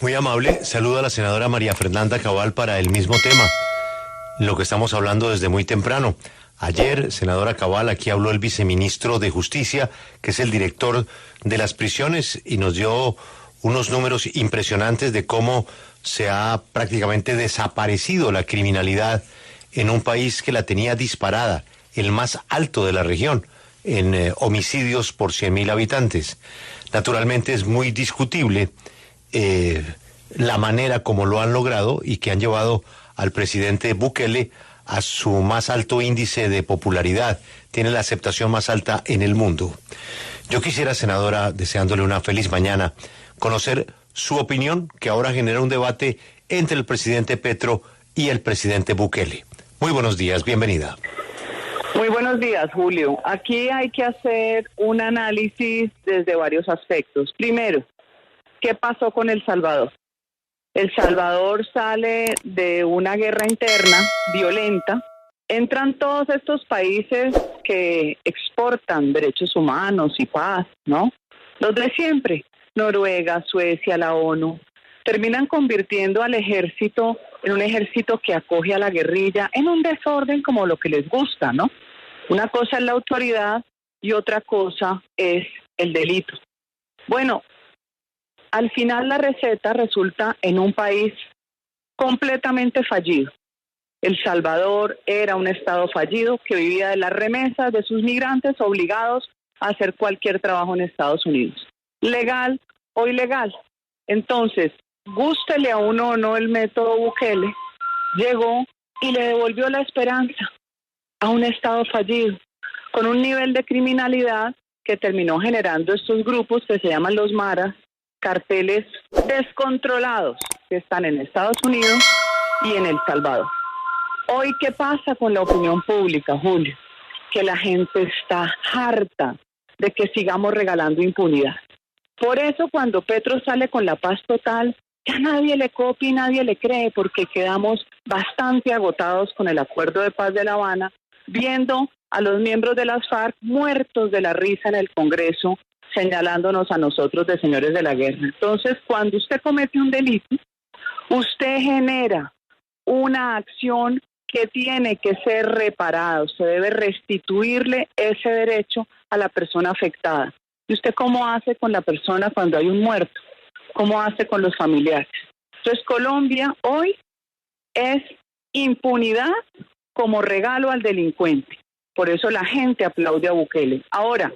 Muy amable, saludo a la senadora María Fernanda Cabal para el mismo tema, lo que estamos hablando desde muy temprano. Ayer, senadora Cabal, aquí habló el viceministro de Justicia, que es el director de las prisiones, y nos dio unos números impresionantes de cómo se ha prácticamente desaparecido la criminalidad en un país que la tenía disparada, el más alto de la región, en homicidios por 100.000 habitantes. Naturalmente es muy discutible la manera como lo han logrado y que han llevado al presidente Bukele a su más alto índice de popularidad. Tiene la aceptación más alta en el mundo. Yo quisiera, senadora, deseándole una feliz mañana, conocer su opinión, que ahora genera un debate entre el presidente Petro y el presidente Bukele. Muy buenos días, bienvenida. Muy buenos días, Julio. Aquí hay que hacer un análisis desde varios aspectos. Primero, ¿qué pasó con El Salvador? El Salvador sale de una guerra interna violenta. Entran todos estos países que exportan derechos humanos y paz, ¿no? Los de siempre, Noruega, Suecia, la ONU, terminan convirtiendo al ejército en un ejército que acoge a la guerrilla en un desorden como lo que les gusta, ¿no? Una cosa es la autoridad y otra cosa es el delito. Bueno, al final la receta resulta en un país completamente fallido. El Salvador era un estado fallido que vivía de las remesas de sus migrantes obligados a hacer cualquier trabajo en Estados Unidos, legal o ilegal. Entonces, gústele a uno o no el método Bukele, llegó y le devolvió la esperanza a un estado fallido, con un nivel de criminalidad que terminó generando estos grupos que se llaman los maras, carteles descontrolados que están en Estados Unidos y en El Salvador. Hoy, ¿qué pasa con la opinión pública, Julio? Que la gente está harta de que sigamos regalando impunidad. Por eso, cuando Petro sale con la paz total, ya nadie le copia y nadie le cree, porque quedamos bastante agotados con el acuerdo de paz de La Habana, viendo a los miembros de las FARC muertos de la risa en el Congreso, señalándonos a nosotros de señores de la guerra. Entonces, cuando usted comete un delito, usted genera una acción que tiene que ser reparada. Usted debe restituirle ese derecho a la persona afectada. ¿Y usted cómo hace con la persona cuando hay un muerto? ¿Cómo hace con los familiares? Entonces, Colombia hoy es impunidad como regalo al delincuente. Por eso la gente aplaude a Bukele. Ahora,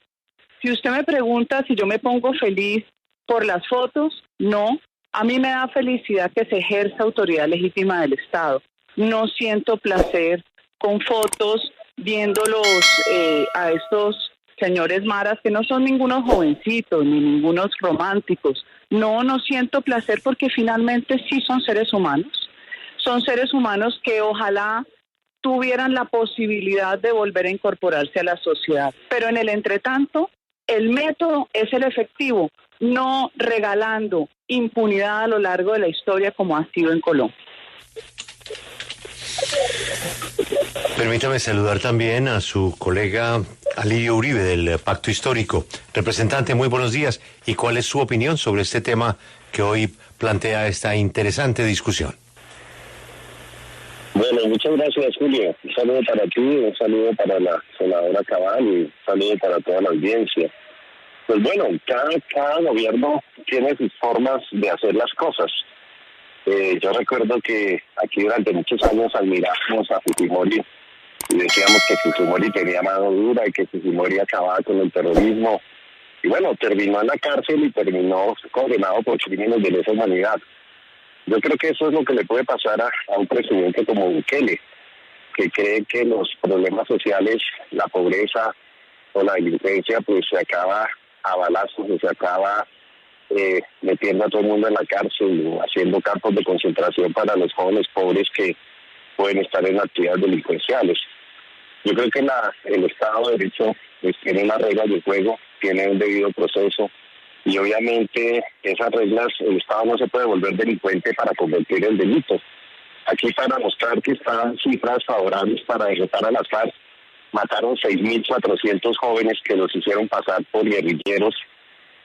si usted me pregunta si yo me pongo feliz por las fotos, no. A mí me da felicidad que se ejerza autoridad legítima del Estado. No siento placer con fotos viéndolos a estos señores maras que no son ningunos jovencitos ni ningunos románticos. No siento placer porque finalmente sí son seres humanos. Son seres humanos que ojalá tuvieran la posibilidad de volver a incorporarse a la sociedad. Pero en el entretanto, el método es el efectivo, no regalando impunidad a lo largo de la historia como ha sido en Colombia. Permítame saludar también a su colega Alirio Uribe del Pacto Histórico. Representante, muy buenos días. ¿Y cuál es su opinión sobre este tema que hoy plantea esta interesante discusión? Bueno, muchas gracias, Julio. Un saludo para ti, un saludo para la senadora Cabal y un saludo para toda la audiencia. Pues bueno, cada gobierno tiene sus formas de hacer las cosas. Yo recuerdo que aquí durante muchos años admiramos a Fujimori y decíamos que Fujimori tenía mano dura y que Fujimori acababa con el terrorismo. Y bueno, terminó en la cárcel y terminó condenado por crímenes de lesa humanidad. Yo creo que eso es lo que le puede pasar a un presidente como Bukele, que cree que los problemas sociales, la pobreza o la delincuencia, pues se acaba a balazos, se acaba metiendo a todo el mundo en la cárcel, haciendo campos de concentración para los jóvenes pobres que pueden estar en actividades delincuenciales. Yo creo que el Estado de Derecho pues, tiene unas reglas de juego, tiene un debido proceso, y obviamente esas reglas, el Estado no se puede volver delincuente para convertir el delito. Aquí para mostrar que están cifras favorables para derrotar a las FARC, mataron 6.400 jóvenes que los hicieron pasar por guerrilleros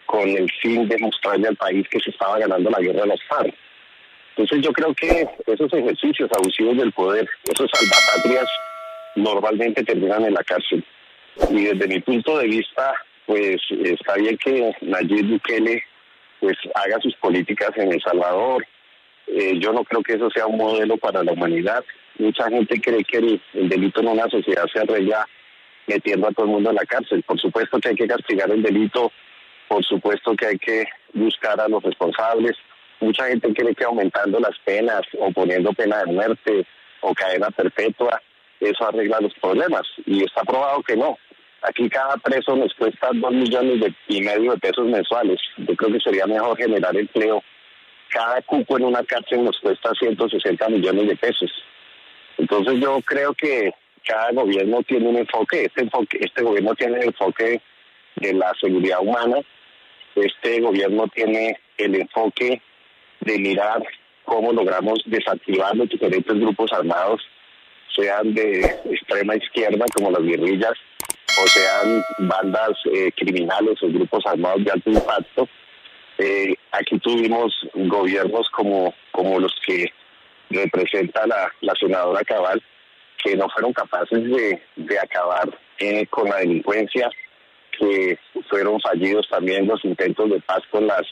con el fin de mostrarle al país que se estaba ganando la guerra de las FARC. Entonces yo creo que esos ejercicios abusivos del poder, esos salvapatrias, normalmente terminan en la cárcel. Y desde mi punto de vista, pues está bien que Nayib Bukele pues haga sus políticas en El Salvador. Yo no creo que eso sea un modelo para la humanidad. Mucha gente cree que el delito en una sociedad se arregla metiendo a todo el mundo en la cárcel. Por supuesto que hay que castigar el delito, por supuesto que hay que buscar a los responsables. Mucha gente cree que aumentando las penas o poniendo pena de muerte o cadena perpetua, eso arregla los problemas. Y está probado que no. Aquí cada preso nos cuesta 2,5 millones de pesos mensuales. Yo creo que sería mejor generar empleo. Cada cupo en una cárcel nos cuesta 160 millones de pesos. Entonces yo creo que cada gobierno tiene un enfoque. Este gobierno tiene el enfoque de la seguridad humana. Este gobierno tiene el enfoque de mirar cómo logramos desactivar los diferentes grupos armados, sean de extrema izquierda como las guerrillas, o sean bandas criminales o grupos armados de alto impacto. Aquí tuvimos gobiernos como los que representa la senadora Cabal, que no fueron capaces de acabar con la delincuencia, que fueron fallidos también los intentos de paz con las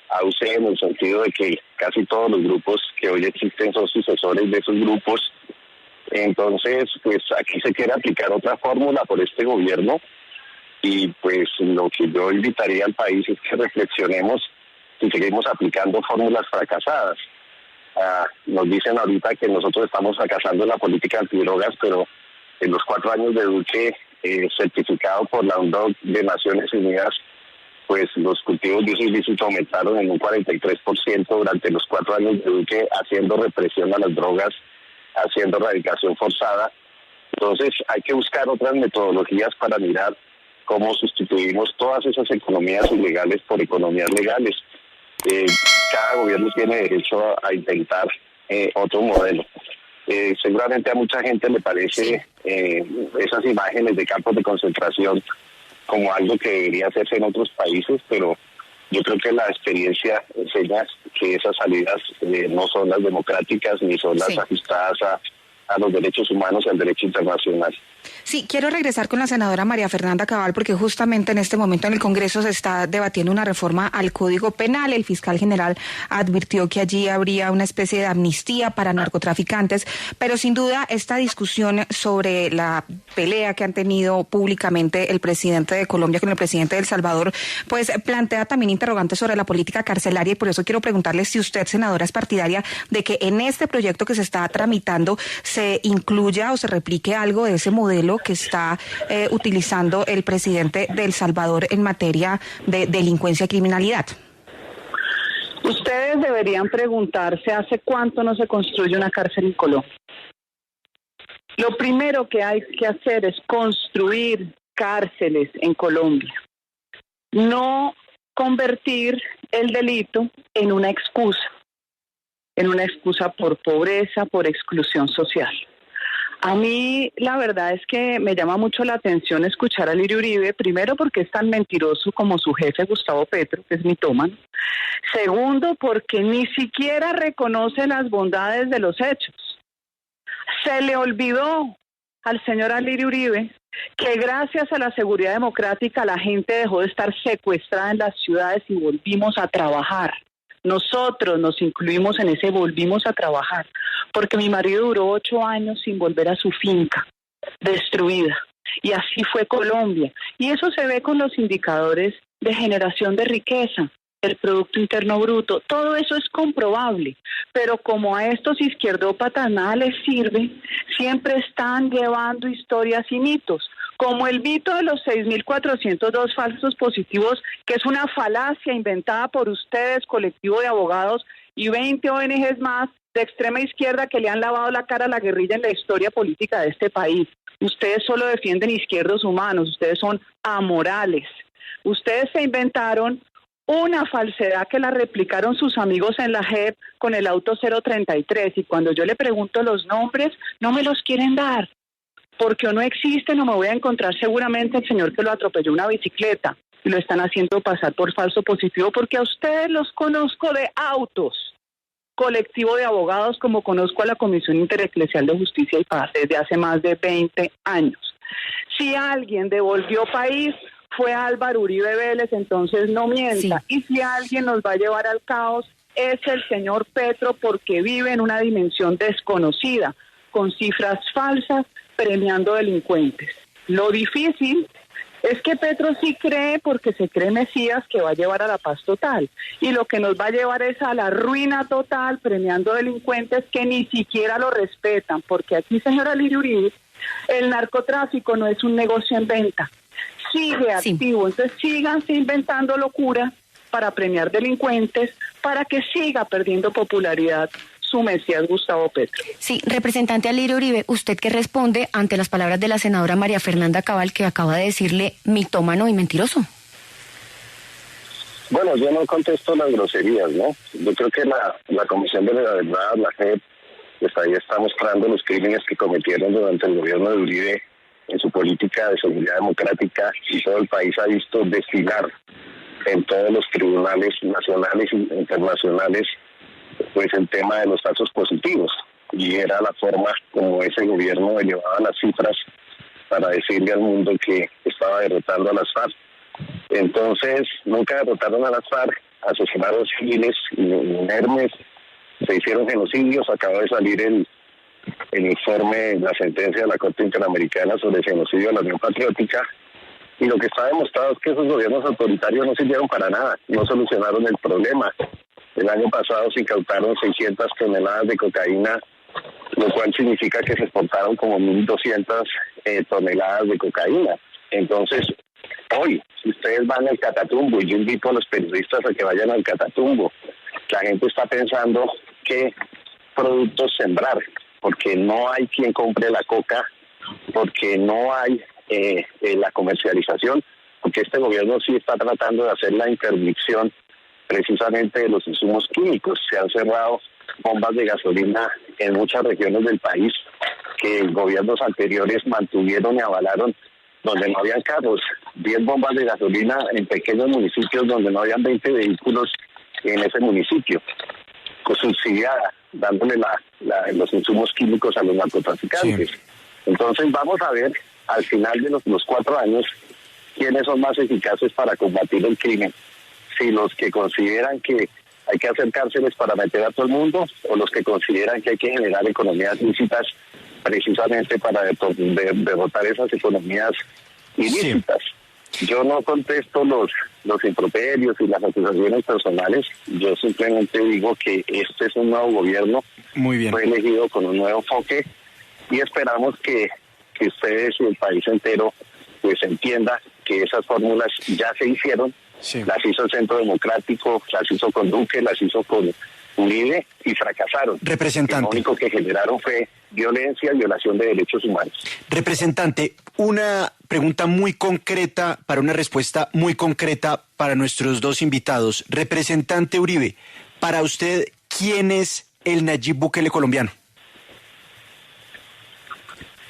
AUC, en el sentido de que casi todos los grupos que hoy existen son sucesores de esos grupos. Entonces, pues aquí se quiere aplicar otra fórmula por este gobierno y pues lo que yo invitaría al país es que reflexionemos si seguimos aplicando fórmulas fracasadas. Nos dicen ahorita que nosotros estamos fracasando en la política antidrogas, pero en los 4 años de Duque, certificado por la UNODC de Naciones Unidas, pues los cultivos de uso ilícito aumentaron en un 43% durante los 4 años de Duque, haciendo represión a las drogas, haciendo erradicación forzada. Entonces hay que buscar otras metodologías para mirar cómo sustituimos todas esas economías ilegales por economías legales. Cada gobierno tiene derecho a intentar otro modelo. Seguramente a mucha gente le parece esas imágenes de campos de concentración como algo que debería hacerse en otros países, pero yo creo que la experiencia enseña que esas salidas no son las democráticas ni son las ajustadas a los derechos humanos y al derecho internacional. Sí, quiero regresar con la senadora María Fernanda Cabal porque justamente en este momento en el Congreso se está debatiendo una reforma al Código Penal. El fiscal general advirtió que allí habría una especie de amnistía para narcotraficantes, pero sin duda esta discusión sobre la pelea que han tenido públicamente el presidente de Colombia con el presidente de El Salvador, pues plantea también interrogantes sobre la política carcelaria y por eso quiero preguntarle si usted, senadora, es partidaria de que en este proyecto que se está tramitando se incluya o se replique algo de ese modelo que está utilizando el presidente de El Salvador en materia de delincuencia y criminalidad. Ustedes deberían preguntarse hace cuánto no se construye una cárcel en Colombia. Lo primero que hay que hacer es construir cárceles en Colombia, no convertir el delito en una excusa por pobreza, por exclusión social. A mí la verdad es que me llama mucho la atención escuchar a Lirio Uribe, primero porque es tan mentiroso como su jefe Gustavo Petro, que es mitómano. Segundo, porque ni siquiera reconoce las bondades de los hechos. Se le olvidó al señor Alirio Uribe que gracias a la seguridad democrática la gente dejó de estar secuestrada en las ciudades y volvimos a trabajar. Nosotros nos incluimos en ese volvimos a trabajar, porque mi marido duró 8 años sin volver a su finca, destruida. Y así fue Colombia. Y eso se ve con los indicadores de generación de riqueza, el Producto Interno Bruto. Todo eso es comprobable. Pero como a estos izquierdópatas nada les sirve, siempre están llevando historias y mitos. Como el mito de los 6.402 falsos positivos, que es una falacia inventada por ustedes, colectivo de abogados y 20 ONGs más de extrema izquierda que le han lavado la cara a la guerrilla en la historia política de este país. Ustedes solo defienden izquierdos humanos, ustedes son amorales. Ustedes se inventaron una falsedad que la replicaron sus amigos en la JEP con el auto 033 y cuando yo le pregunto los nombres, no me los quieren dar. Porque o no existe, no me voy a encontrar seguramente el señor que lo atropelló una bicicleta. y lo están haciendo pasar por falso positivo, porque a ustedes los conozco de autos, colectivo de abogados, como conozco a la Comisión Intereclesial de Justicia y Paz desde hace más de 20 años. Si alguien devolvió país, fue Álvaro Uribe Vélez, entonces no mienta. Sí. Y si alguien nos va a llevar al caos, es el señor Petro, porque vive en una dimensión desconocida, con cifras falsas, premiando delincuentes. Lo difícil es que Petro sí cree, porque se cree Mesías, que va a llevar a la paz total. Y lo que nos va a llevar es a la ruina total, premiando delincuentes que ni siquiera lo respetan. Porque aquí, señora Lirio Uribe, el narcotráfico no es un negocio en venta. Sigue activo. Entonces síganse inventando locuras para premiar delincuentes, para que siga perdiendo popularidad su Mesías Gustavo Petro. Sí, representante Alirio Uribe, ¿usted qué responde ante las palabras de la senadora María Fernanda Cabal, que acaba de decirle mitómano y mentiroso? Bueno, yo no contesto las groserías, ¿no? Yo creo que la Comisión de la Verdad, la JEP, está mostrando los crímenes que cometieron durante el gobierno de Uribe en su política de seguridad democrática, y todo el país ha visto desfilar en todos los tribunales nacionales e internacionales pues el tema de los falsos positivos, y era la forma como ese gobierno elevaba las cifras para decirle al mundo que estaba derrotando a las FARC. Entonces nunca derrotaron a las FARC, asesinaron civiles inermes, se hicieron genocidios. Acaba de salir el informe, la sentencia de la Corte Interamericana sobre el genocidio de la Unión Patriótica, y lo que está demostrado es que esos gobiernos autoritarios no sirvieron para nada, no solucionaron el problema. El año pasado se incautaron 600 toneladas de cocaína, lo cual significa que se exportaron como 1.200 toneladas de cocaína. Entonces, hoy, si ustedes van al Catatumbo, y yo invito a los periodistas a que vayan al Catatumbo, la gente está pensando qué productos sembrar, porque no hay quien compre la coca, porque no hay la comercialización, porque este gobierno sí está tratando de hacer la interdicción precisamente de los insumos químicos. Se han cerrado bombas de gasolina en muchas regiones del país que gobiernos anteriores mantuvieron y avalaron, donde no habían carros. 10 bombas de gasolina en pequeños municipios donde no habían 20 vehículos en ese municipio, subsidiada, dándole los insumos químicos a los narcotraficantes. Sí. Entonces vamos a ver al final de los 4 años quiénes son más eficaces para combatir el crimen. Si los que consideran que hay que hacer cárceles para meter a todo el mundo, o los que consideran que hay que generar economías lícitas precisamente para derrotar esas economías ilícitas. Sí. Yo no contesto los improperios y las acusaciones personales. Yo simplemente digo que este es un nuevo gobierno. Muy bien. Fue elegido con un nuevo enfoque, y esperamos que ustedes y el país entero pues entienda que esas fórmulas ya se hicieron. Sí. Las hizo el Centro Democrático, las hizo con Duque, las hizo con Uribe, y fracasaron. Representante. Lo único que generaron fue violencia y violación de derechos humanos. Representante, una pregunta muy concreta para una respuesta muy concreta para nuestros dos invitados. Representante Uribe, para usted, ¿quién es el Nayib Bukele colombiano?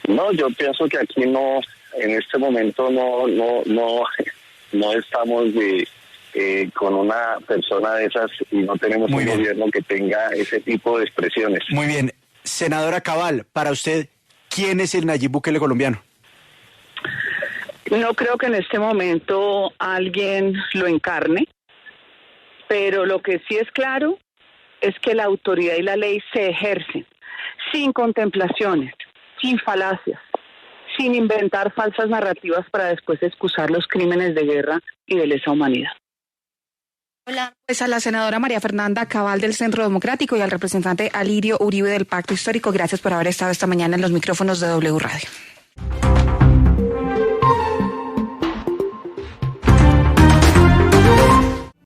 No, yo pienso que aquí no, en este momento no estamos con una persona de esas, y no tenemos un gobierno que tenga ese tipo de expresiones. Muy bien. Senadora Cabal, para usted, ¿quién es el Nayib Bukele colombiano? No creo que en este momento alguien lo encarne, pero lo que sí es claro es que la autoridad y la ley se ejercen sin contemplaciones, sin falacias, sin inventar falsas narrativas para después excusar los crímenes de guerra y de lesa humanidad. Hola, pues a la senadora María Fernanda Cabal del Centro Democrático y al representante Alirio Uribe del Pacto Histórico, gracias por haber estado esta mañana en los micrófonos de W Radio.